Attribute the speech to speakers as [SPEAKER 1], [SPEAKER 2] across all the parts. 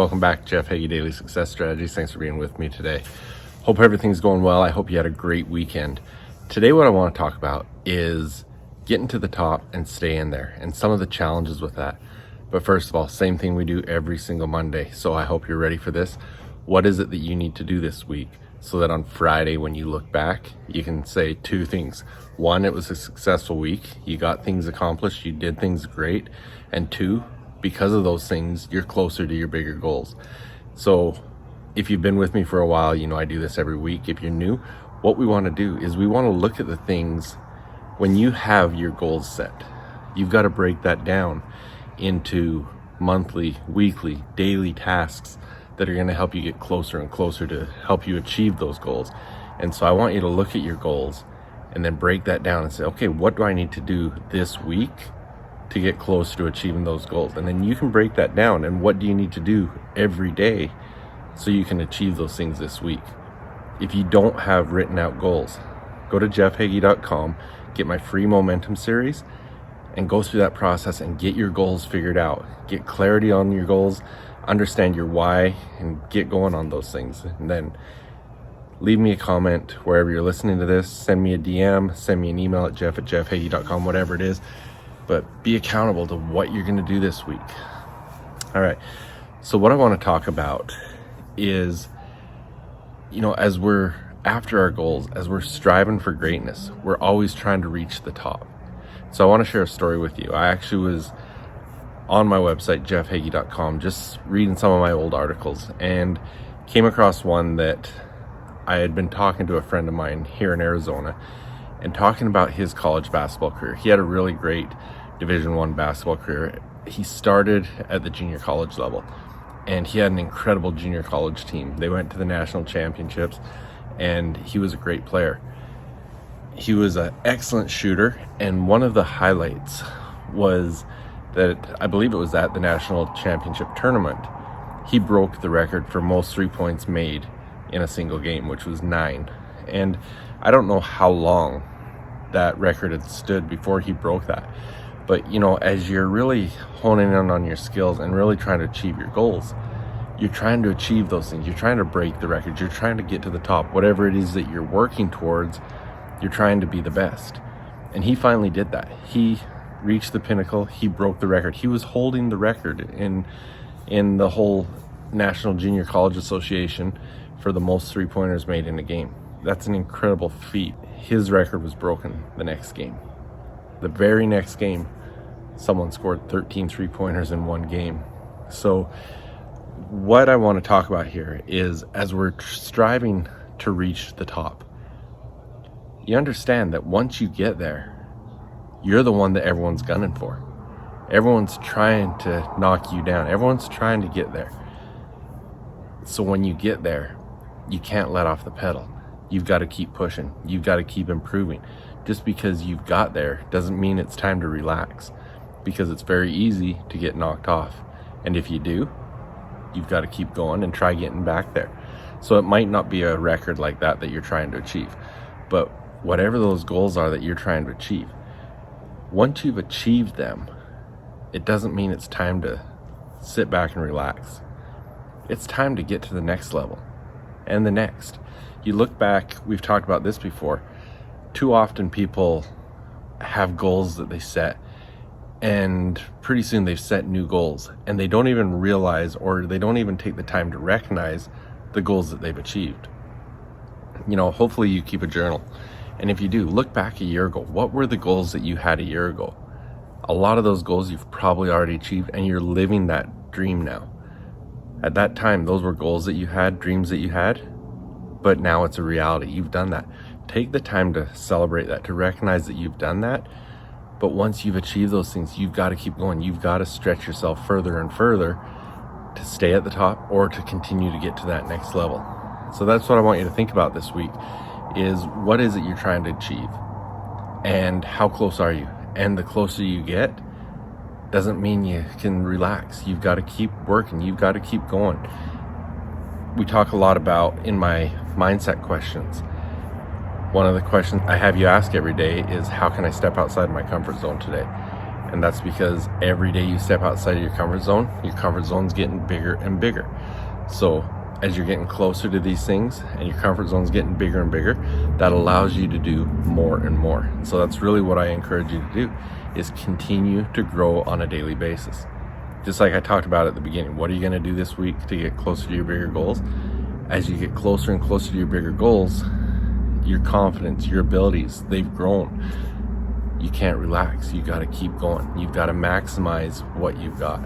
[SPEAKER 1] welcome back. Jeff Heggie, Daily Success Strategies. Thanks for being with me today. Hope everything's going well. I hope you had a great weekend. Today what I want to talk about is getting to the top and staying there and some of the challenges with that. But first of all, same thing we do every single Monday. So I hope you're ready for this. What is it that you need to do this week so that on Friday when you look back, you can say two things. One, it was a successful week. You got things accomplished. You did things great. And two, because of those things, you're closer to your bigger goals. So if you've been with me for a while, you know I do this every week. If you're new, what we want to do is we want to look at the things when you have your goals set. You've got to break that down into monthly, weekly, daily tasks that are going to help you get closer and closer to help you achieve those goals. And so I want you to look at your goals and then break that down and say, okay, what do I need to do this week to get closer to achieving those goals? And then you can break that down and what do you need to do every day so you can achieve those things this week. If you don't have written out goals, go to jeffheggie.com, get my free momentum series and go through that process and get your goals figured out. Get clarity on your goals, understand your why, and get going on those things. And then leave me a comment wherever you're listening to this. Send me a DM, send me an email at jeff@jeffheggie.com, whatever it is. But be accountable to what you're going to do this week. All right. So what I want to talk about is, as we're after our goals, as we're striving for greatness, we're always trying to reach the top. So I want to share a story with you. I actually was on my website, jeffheggie.com, just reading some of my old articles and came across one that I had been talking to a friend of mine here in Arizona and talking about his college basketball career. He had a really great Division I basketball career. He started at the junior college level and he had an incredible junior college team. They went to the national championships and he was a great player. He was an excellent shooter, and one of the highlights was that I believe it was at the national championship tournament, he broke the record for most 3 points made in a single game, which was 9. And I don't know how long that record had stood before he broke that. But, as you're really honing in on your skills and really trying to achieve your goals, you're trying to achieve those things. You're trying to break the records. You're trying to get to the top. Whatever it is that you're working towards, you're trying to be the best. And he finally did that. He reached the pinnacle. He broke the record. He was holding the record in the whole National Junior College Association for the most 3-pointers made in a game. That's an incredible feat. His record was broken the next game. The very next game, someone scored 13 3-pointers in one game. So what I want to talk about here is, as we're striving to reach the top, you understand that once you get there, you're the one that everyone's gunning for. Everyone's trying to knock you down. Everyone's trying to get there. So when you get there, you can't let off the pedal. You've got to keep pushing. You've got to keep improving. Just because you've got there doesn't mean it's time to relax, because it's very easy to get knocked off. And if you do, you've got to keep going and try getting back there. So it might not be a record like that you're trying to achieve, but whatever those goals are that you're trying to achieve, once you've achieved them, it doesn't mean it's time to sit back and relax. It's time to get to the next level and the next. You look back, we've talked about this before, too often people have goals that they set, and pretty soon they've set new goals and they don't even realize, or they don't even take the time to recognize the goals that they've achieved. Hopefully you keep a journal. And if you do, look back a year ago. What were the goals that you had a year ago? A lot of those goals you've probably already achieved and you're living that dream now. At that time, those were goals that you had, dreams that you had, but now it's a reality. You've done that. Take the time to celebrate that, to recognize that you've done that. But once you've achieved those things, you've got to keep going. You've got to stretch yourself further and further to stay at the top or to continue to get to that next level. So that's what I want you to think about this week, is what is it you're trying to achieve and how close are you? And the closer you get doesn't mean you can relax. You've got to keep working. You've got to keep going. We talk a lot about, in my mindset questions, one of the questions I have you ask every day is, how can I step outside my comfort zone today? And that's because every day you step outside of your comfort zone's getting bigger and bigger. So as you're getting closer to these things and your comfort zone's getting bigger and bigger, that allows you to do more and more. So that's really what I encourage you to do, is continue to grow on a daily basis. Just like I talked about at the beginning, what are you going to do this week to get closer to your bigger goals? As you get closer and closer to your bigger goals, your confidence, your abilities, they've grown. You can't relax. You got to keep going. You've got to maximize what you've got.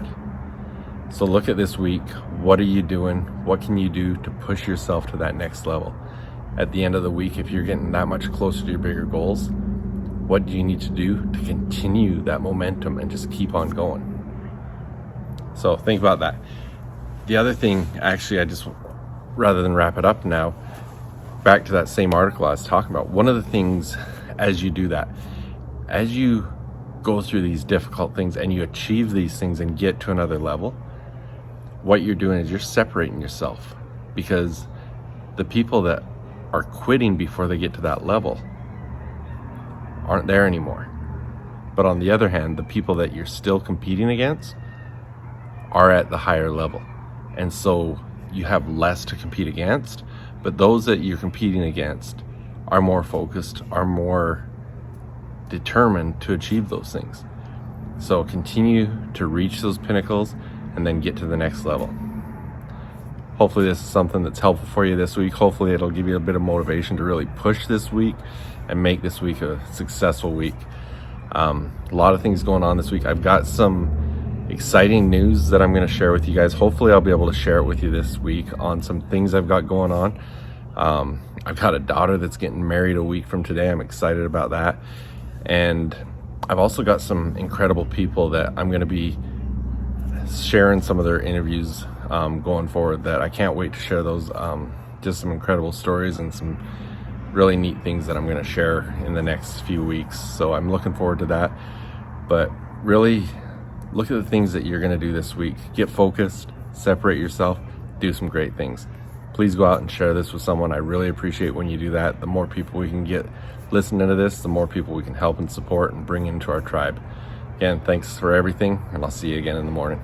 [SPEAKER 1] So look at this week. What are you doing? What can you do to push yourself to that next level? At the end of the week, if you're getting that much closer to your bigger goals, what do you need to do to continue that momentum and just keep on going? So think about that. The other thing, actually, rather than wrap it up now, back to that same article I was talking about, one of the things as you do that, as you go through these difficult things and you achieve these things and get to another level, what you're doing is you're separating yourself, because the people that are quitting before they get to that level aren't there anymore. But on the other hand, the people that you're still competing against are at the higher level. And so you have less to compete against, but those that you're competing against are more focused, are more determined to achieve those things. So continue to reach those pinnacles and then get to the next level. Hopefully this is something that's helpful for you this week. Hopefully it'll give you a bit of motivation to really push this week and make this week a successful week. A lot of things going on this week. I've got some exciting news that I'm going to share with you guys. Hopefully I'll be able to share it with you this week on some things I've got going on. I've got a daughter that's getting married a week from today. I'm excited about that. And I've also got some incredible people that I'm going to be sharing some of their interviews going forward, that I can't wait to share those. Just some incredible stories and some really neat things that I'm going to share in the next few weeks. So I'm looking forward to that. But really look at the things that you're going to do this week. Get focused, separate yourself, do some great things. Please go out and share this with someone. I really appreciate when you do that. The more people we can get listening to this, the more people we can help and support and bring into our tribe. Again, thanks for everything, and I'll see you again in the morning.